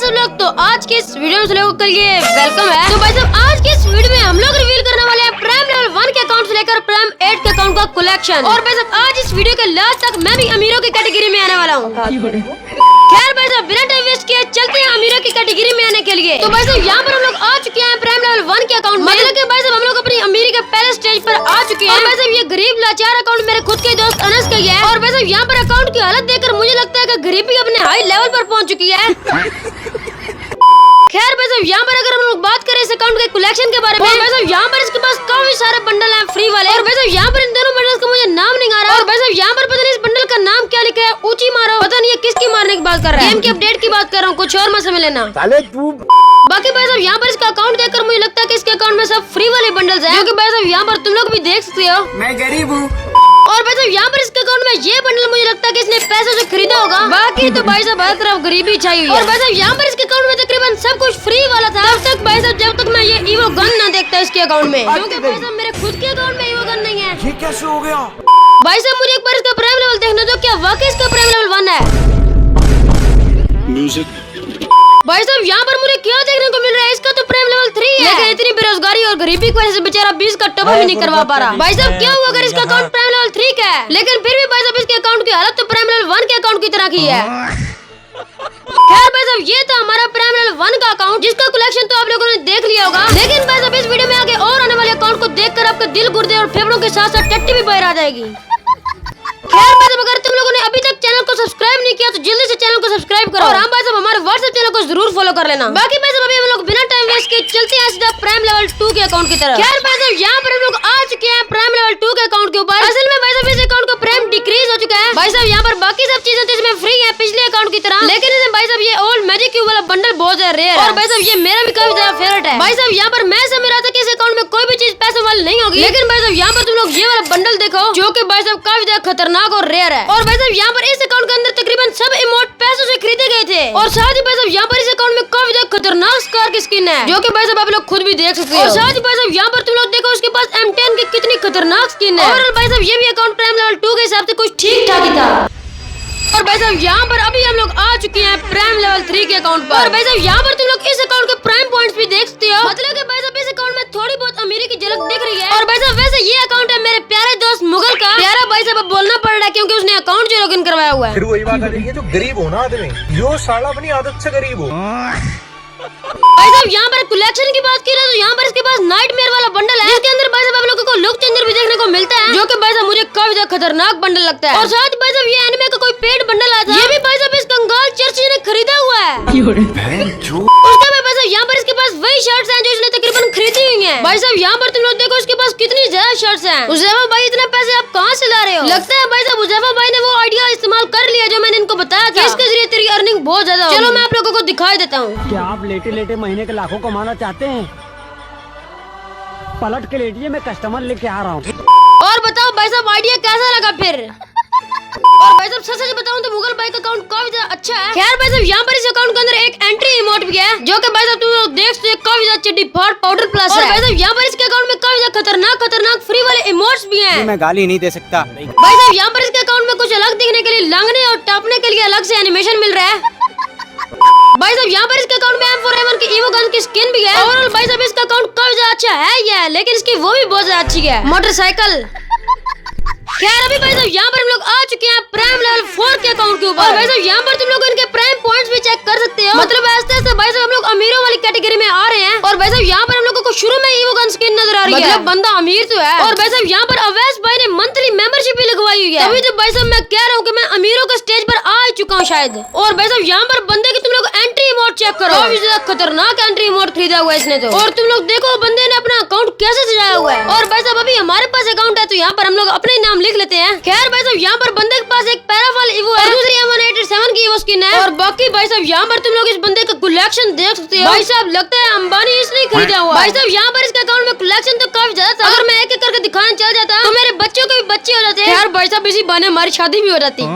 सब लोग, तो आज के इस वीडियो में लोगों के लिए वेलकम है। तो भाई साहब आज के इस वीडियो में हम लोग रिवील करने वाले हैं प्राइम लेवल 1 के अकाउंट से लेकर प्राइम 8 के अकाउंट का कलेक्शन। और भाई साहब आज इस वीडियो के लास्ट तक मैं भी अमीरों की कैटेगरी में आने वाला हूँ। खैर भाई साहब बिना टाइम वेस्ट किए चलते हैं अमीरों की कैटेगरी में आने के लिए। तो भाई साहब यहाँ पर हम लोग आ चुके हैं प्राइम लेवल 1 के अकाउंट में। मतलब कि भाई साहब हम लोग अपनी अमीरी के पहले स्टेज पर आ चुके हैं। और भाई साहब ये गरीब लाचार अकाउंट मेरे खुद के दोस्त अनस का ही है। और भाई साहब यहाँ पर अकाउंट की हालत देखकर मुझे लगता है कि गरीबी अपने हाई लेवल पर पहुँच चुकी है। खैर भाई साहब यहाँ पर अगर हम लोग बात करें इस अकाउंट के कलेक्शन के बारे में, भाई साहब यहाँ पर इसके पास काफी सारे बंडल हैं फ्री वाले। और भाई साहब यहाँ पर इन दोनों बंडल्स का मुझे नाम नहीं आ रहा। और भाई साहब यहाँ पर पता नहीं इस बंडल का नाम क्या लिखा है, ऊंची मारो, पता नहीं ये किसकी मारने की बात कर रहा है। गेम की अपडेट की बात कर रहा हूँ, कुछ और मत समझ लेना। बाकी भाई साहब यहाँ पर इसका अकाउंट देखकर मुझे लगता है कि इसके अकाउंट में सब फ्री वाले बंडल्स हैं, क्योंकि भाई साहब यहाँ पर तुम लोग भी देख सकते हो मैं गरीब हूँ। और भाई साहब यहाँ पर इसके अकाउंट में ये बंडल मुझे लगता है कि इसने पैसों से खरीदा होगा। बाकी तो भाई साहब हर तरफ गरीबी छाई हुई है। और भाई साहब यहाँ पर इसके अकाउंट में तकरीबन सब कुछ फ्री वाला था तब तक भाई साहब, जब तक मैं ये ईवो गन ना देखता इसके अकाउंट में, क्योंकि भाई साहब मेरे खुद के अकाउंट में ईवो गन नहीं है। ये कैसे हो गया? भाई साहब मुझे एक बार इसका प्राइम लेवल देखने दो, क्या वाकई इसका प्राइम लेवल 1 है? भाई साहब यहाँ पर मुझे क्या देखने को मिल रहा है, इसका तो प्राइम लेवल 3 है। लेकिन इतनी बेरोजगारी और गरीबी की वजह से बेचारा 20 का टॉप भी नहीं करवा पा रहा। भाई साहब क्या हुआ अगर इसका अकाउंट प्राइम लेवल 3 का है, लेकिन फिर भी भाई साहब इसके अकाउंट की हालत तो प्राइम लेवल 1 के अकाउंट की तरह की है। खैर भाई साहब ये था हमारा प्राइम लेवल 1 का अकाउंट, जिसका कलेक्शन तो आप लोगों ने देख लिया होगा। लेकिन भाई साहब इस वीडियो में आगे और आने वाले अकाउंट को देखकर आपका दिल, गुर्दे और फेफड़ों के साथ साथ टट्टी भी बाहर आ जाएगी। खैर भाई साहब अगर तुम लोगों ने अभी तक चैनल को सब्सक्राइब नहीं किया तो जल्दी से चैनल को सब्सक्राइब करो। और हाँ भाई साहब हमारे व्हाट्सएप चैनल को जरूर फॉलो कर लेना। बाकी भाई साहब अभी हम लोग बिना टाइम वेस्ट किए चलते हैं सीधा प्राइम लेवल 2 के अकाउंट की तरफ। खैर भाई साहब यहाँ पर हम लोग आ चुके हैं प्राइम लेवल 2 के अकाउंट के ऊपर। असल में भाई साहब इस अकाउंट का प्राइम डिक्रीज हो चुका है। भाई साहब यहाँ पर बाकी सब चीजें तो इसमें फ्री है पिछले अकाउंट की तरह, लेकिन इसमें भाई साहब ये ओल्ड मैजिक क्यूब वाला बंडल बहुत ज्यादा रेयर है। और भाई साहब ये मेरा भी काफी ज्यादा फेवरेट है। भाई साहब यहाँ पर मैं समझ रहा था कि इस अकाउंट में कोई भी चीज पैसों वाली नहीं होगी, लेकिन भाई साहब यहाँ पर तुम लोग ये वाला बंडल देखो जो कि भाई साहब काफी ज्यादा खतरनाक और रेयर है। और भाई साहब यहाँ पर इस अकाउंट के अंदर तकरीबन सब इमोट पैसों से खरीदे गए थे। और साथ ही भाई साहब यहाँ पर इस अकाउंट में काफी ज्यादा खतरनाक स्कार की स्किन है, जो कि भाई साहब आप लोग खुद भी देख सकते हो। और साथ ही भाई साहब यहाँ पर तुम लोग देखो उसके पास M10 की कितनी खतरनाक स्किन है। और भाई साहब ये भी अकाउंट प्राइम लेवल 2 के हिसाब से कुछ ठीक ठाक ही था। और भाई साहब यहाँ पर अभी हम लोग आ चुके हैं प्राइम लेवल 3 के अकाउंट पर। और भाई साहब यहाँ पर तुम लोग इस अकाउंट के प्राइम पॉइंट्स भी देख सकते हो। मतलब कि भाई साहब इस अकाउंट में थोड़ी बहुत अमीरी की झलक दिख रही है। और भाई साहब वैसे ये अकाउंट है मेरे प्यारे दोस्त मुगल का। प्यारा भाई साहब अब बोलना पड़ रहा है क्योंकि उसने अकाउंट जो लॉगिन करवाया हुआ है। फिर वही बात आ रही है, जो गरीब हो ना आदमी, यो साला अपनी आदत से गरीब हो। भाई साहब यहाँ पर कलेक्शन की बात की जाए तो यहाँ पर इसके पास नाइटमेयर वाला बंडल है, जिसके अंदर भाई साहब आप लोगों को लुक चेंजर भी देखने को मिलता है, जो कि भाई साहब मुझे काफी ज्यादा खतरनाक बंडल लगता है। और साथ ही भाई साहब ये एनिमे का कोई पेड बंडल आया था, ये भी भाई साहब इस कंगाल चर्च ने खरीदा हुआ है। उसके बाद भाई साहब यहाँ पर इसके पास वही शर्ट्स हैं जो इसने तकरीबन खरीदी हुई हैं। भाई साहब यहाँ पर तुम लोग देखो इसके पास कितनी ज्यादा शर्ट्स हैं। उज़ैफा भाई इतने पैसे आप कहाँ से ला रहे हो? लगता है भाई साहब उज़ैफा भाई ने वो आइडिया इस्तेमाल कर लिया जो मैंने इनको बताया था, इसके जरिए तेरी अर्निंग बहुत ज्यादा। चलो मैं आप लोगों को दिखाई देता हूँ। क्या आप लेटे लेटे महीने के लाखों कमाना चाहते हैं? पलट के लेटिए, मैं कस्टमर लेके आ रहा हूँ। और बताओ भाई साहब आइडिया कैसा लगा फिर? और भाई साहब सच बताऊं तो मुगल भाई का अकाउंट काफी ज्यादा अच्छा है। खैर भाई साहब यहाँ पर इस अकाउंट के अंदर एक एंट्री इमोट भी है, जो कि भाई साहब तुम लोग देख सकते हो काफी ज्यादा चिट्टी फाड़ पाउडर प्लस है। और भाई साहब यहाँ पर इसके अकाउंट में काफी ज्यादा खतरनाक फ्री वाले इमोट्स भी हैं। मैं गाली नहीं दे सकता। भाई साहब यहाँ पर इसके अकाउंट में कुछ अलग दिखने के लिए लांगने और टापने के लिए अलग से एनिमेशन मिल रहा है। भाई साहब यहाँ पर इसके अकाउंट में M4A1 की ईवो गन की स्किन भी है। और भाई साहब इसका अकाउंट काफी ज्यादा अच्छा है ही है, लेकिन इसकी वो भी बहुत ज्यादा अच्छी है, मोटरसाइकिल। खैर अभी भाई साहब यहाँ पर हम लोग आ चुके हैं प्राइम लेवल 4 के अकाउंट के ऊपर। और भाई साहब यहाँ पर तुम लोग इनके प्राइम पॉइंट्स भी चेक कर सकते हो। मतलब ऐसे ऐसे भाई साहब हम लोग अमीरों वाली कैटेगरी में आ रहे हैं। और भाई साहब यहाँ पर हम लोगों को शुरू में ईवो गन स्किन नजर आ रही है, मतलब बंदा अमीर तो है। और भाई साहब यहाँ पर अवैस भाई ने मंथली मेंबरशिप भी लगवाई हुई है, तभी तो भाई साहब मैं कह रहा हूँ कि मैं अमीरों के स्टेज पर आ चुका हूँ शायद। और भाई साहब यहाँ पर बंदे की तुम लोग एंट्री इमोट चेक करो, काफी ज्यादा खतरनाक एंट्री इमोट खरीदा हुआ है इसने तो। और तुम लोग देखो बंदे ने अपना अकाउंट कैसे सजाया हुआ है। और भाई साहब अभी हमारे पास अकाउंट है तो यहाँ पर हम लोग अपने नाम लिख लेते हैं। खैर भाई साहब यहाँ पर बंदे के पास एक पैराफॉल ईवो है, दूसरी M187 की ईवो स्किन है। और बाकी भाई साहब यहाँ पर तुम लोग इस बंदे का कलेक्शन देख सकते हो। भाई साहब लगता है अंबानी इसने खरीदा हुआ। भाई साहब यहाँ पर इसके अकाउंट में कलेक्शन तो काफी ज्यादा था। अगर मैं एक एक करके दिखाना चल जाता तो मेरे बच्चों के भी बच्चे हो जाते। यार भाई साहब इसी बहाने हमारी शादी भी हो जाती।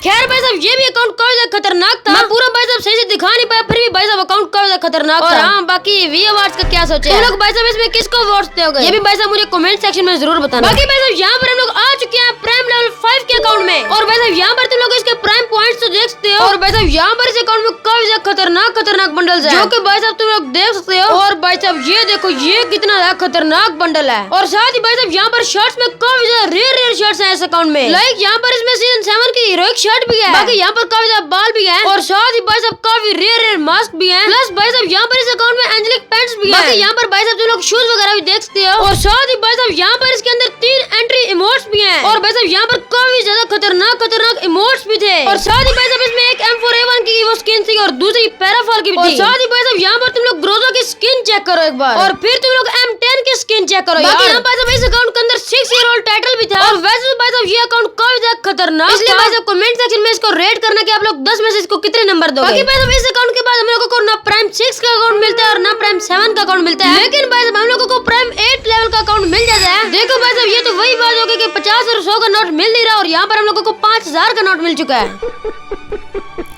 खैर भाई साहब ये भी अकाउंट काफी ज्यादा खतरनाक था। मैं पूरा भाई साहब सही से दिखा नहीं पाया, फिर भी भाई साहब अकाउंट काफी ज्यादा खतरनाक था। और हाँ बाकी वी अवार्ड्स का क्या सोचे तुम लोग भाई साहब, इसमें किसको अवार्ड्स दोगे ये भी भाई साहब मुझे कमेंट सेक्शन में जरूर बताना। बाकी भाई साहब यहाँ पर हम लोग आ चुके हैं प्राइम लेवल 5 के अकाउंट में। और भाई साहब यहाँ पर तुम लोग इसके प्राइम पॉइंट्स तो देख सकते हो। और भाई साहब यहाँ पर इस अकाउंट में काफी ज्यादा खतरनाक बंडल्स हैं, जो कि भाई साहब तुम लोग देख सकते हो। और भाई साहब ये देखो, ये कितना ज्यादा खतरनाक बंडल है। और साथ ही भाई साहब यहाँ पर शर्ट्स में काफी ज्यादा रेयर शर्ट्स हैं इस अकाउंट में। लाइक यहाँ पर इसमें सीजन 7 की हीरोइक शर्ट भी है, बाकी यहाँ पर काफी ज्यादा बाल भी है, और साथ ही भाई साहब काफी रेयर मास्क भी है। प्लस भाई साहब यहाँ पर इस अकाउंट में एंजेलिक पैंट्स भी है। बाकी यहाँ पर भाई साहब तुम लोग शूज वगैरह भी देख सकते हो। और साथ ही भाई साहब यहाँ पर इसके अंदर 3 एंट्री इमोट्स भी हैं, और भाई साहब यहाँ पर काफी ज्यादा खतरनाक इमोट्स भी थे। और साथ ही भाई साहब इसमें एक M4A1 की वो स्किन थी, और दूसरी पैराफॉल की भी थी। और साथ ही भाई साहब यहाँ पर तुम लोग ग्रोजा की स्किन चेक करो एक बार, और फिर तुम लोग M10 की स्किन चेक करो। बाकी यहाँ भाई साहब इस अकाउंट के अंदर 6 ईयर ओल्ड टाइटल भी था। और वैसे तो भाई साहब ये अकाउंट काफी ज्यादा खतरनाक, इसलिए भाई साहब कमेंट सेक्शन में इसको रेट करना कि आप लोग 10 में से इसको कितने नंबर दोगे। बाकी भाई साहब इस अकाउंट के बाद हम लोगों को ना प्राइम 6 का अकाउंट मिलता है और ना प्राइम 7 का अकाउंट मिलता है, लेकिन भाई साहब हम लोगों को प्राइम 8 लेवल का अकाउंट मिल जाता है। देखो भाई साहब ये तो वही बात होगी कि 50 और 100 का नोट मिल नहीं रहा, और यहाँ पर हम लोगों को 5000 का नोट मिल चुका है।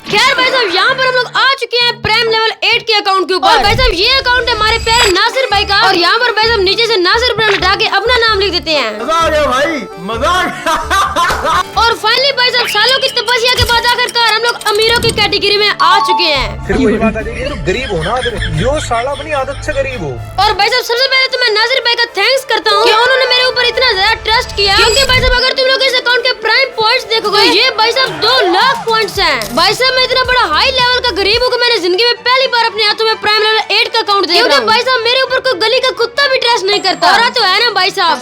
खैर भाई साहब यहाँ पर हम लोग आ चुके हैं प्राइम लेवल 8 के अकाउंट के ऊपर। और भाई साहब ये अकाउंट है हमारे प्यारे नासिर भाई का, और यहाँ पर भाई साहब नीचे से नासिर ब्रांड हटा के अपना नाम लिख देते हैं। मजा आ गया भाई, मजा आ गया। और फाइनली भाई साहब सालों की तपस्या के बाद आखिरकार हम लोग अमीरों की कैटेगरी में आ चुके हैं। फिर वही बात आ जाएगी, तो गरीब हो ना आदमी, जो साला अपनी आदत से गरीब हो। और भाई साहब सबसे पहले तो मैं नासिर भाई का थैंक्स करता हूँ कि उन्होंने मेरे ऊपर इतना ज्यादा ट्रस्ट किया, क्योंकि भाई साहब अगर तुम लोग इस अकाउंट के प्राइम पॉइंट्स देखोगे, ये भाई साहब 2 लाख पॉइंट्स हैं। भाई साहब मैं इतना बड़ा हाई लेवल का गरीब हूँ कि मैंने जिंदगी में पहली बार अपने हाथों में प्राइम लेवल 8 का अकाउंट देखा, क्योंकि भाई साहब मेरे ऊपर कोई गली का कुत्ता भी ट्रस्ट नहीं करता। और तो है ना भाई साहब।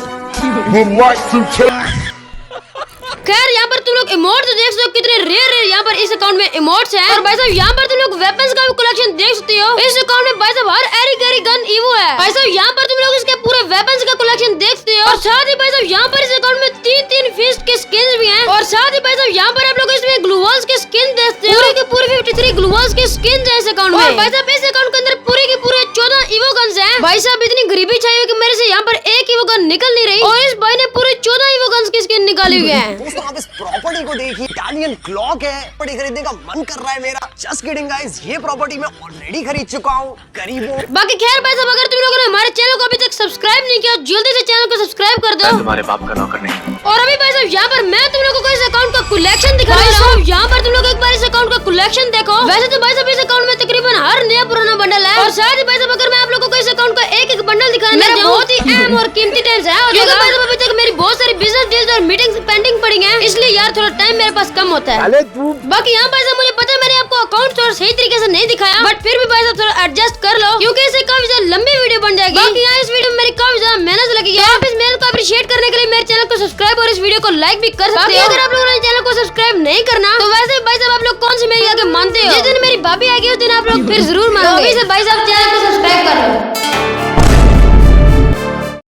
खैर यहाँ पर तुम लोग इमोट्स देख सकते हो, कितने रेयर यहाँ पर इस अकाउंट में इमोट्स हैं। और भाई साहब यहाँ पर तुम लोग वेपन्स का भी कलेक्शन देख सकते हो। इस अकाउंट में भाई साहब हर एरी गैरी गन ईवो है। भाई साहब यहाँ पर तुम लोग इसके पूरे वेपन्स का कलेक्शन देख सकते हो। और साथ ही भाई साहब यहाँ पर इस अकाउंट में 3 फिस्ट के स्किन्स भी हैं। और साथ ही भाई साहब यहाँ पर आप लोग इसमें ग्लूवॉल्स के स्किन देखते हो, पूरे के पूरे 53 ग्लूवॉल्स के स्किन है इस अकाउंट में। और भाई साहब इस अकाउंट के अंदर पूरे के पूरे 14 ईवो गन्स हैं। भाई साहब इतनी गरीबी चाहिए कि मेरे से यहाँ पर एक ईवो गन निकल नहीं रही, और इस भाई ने पूरे 14 ईवो गन्स की स्किन निकाली हुई है। दोस्तों आप इस प्रॉपर्टी को देखिए, इटालियन क्लॉक है, प्रॉपर्टी खरीदने का मन कर रहा है मेरा। जस्ट किडिंग गाइस, ये प्रॉपर्टी मैं ऑलरेडी खरीद चुका हूँ गरीबों। बाकी खैर भाई साहब अगर तुम लोगों ने हमारे चैनल को अभी तक सब्सक्राइब नहीं किया, जल्दी से चैनल को सब्सक्राइब कर दो। तुम्हारे बाप का नौकर नहीं। और अभी भाई साहब यहाँ पर मैं तुम लोगों को इस अकाउंट का कलेक्शन दिखाने वाला हूँ। यहाँ पर तुम लोग एक बार इस अकाउंट का कलेक्शन देखो। वैसे तो भाई साहब इस अकाउंट में तकरीबन हर नया पुराना बंडल है। और साथ ही भाई साहब अगर मैं आप लोगों को इस अकाउंट का एक बंडल दिखाने जाऊँ, बहुत ही अहम और कीमती टाइम्स है, और क्योंकि भाई साहब अभी तक मेरी बहुत सारी बिजनेस डील्स और मीटिंग्स पेंडिंग पड़ी हैं, इसलिए यार थोड़ा टाइम मेरे पास कम होता है। बाकी यहाँ भाई साहब मुझे पता है मैंने आपको अकाउंट थोड़ा सही तरीके से नहीं दिखाया, बट फिर भी भाई साहब थोड़ा एडजस्ट कर लो, क्योंकि इससे काफी ज्यादा लंबी वीडियो बन जाएगी। बाकी यहाँ इस वीडियो में मेरी काफी ज्यादा मेहनत लगी है। आप इस मेहनत को अप्रिशिएट करने के लिए मेरे चैनल को सब्सक्राइब और इस वीडियो को लाइक भी कर सकते हो। अगर आप लोगों ने चैनल को सब्सक्राइब नहीं करना, तो वैसे भाई साहब आप लोग कौन सी मेरी आगे मानते हो? जिस दिन मेरी भाभी आएगी उस दिन आप लोग फिर जरूर मानोगे। भाई साहब चैनल को सब्सक्राइब कर लो।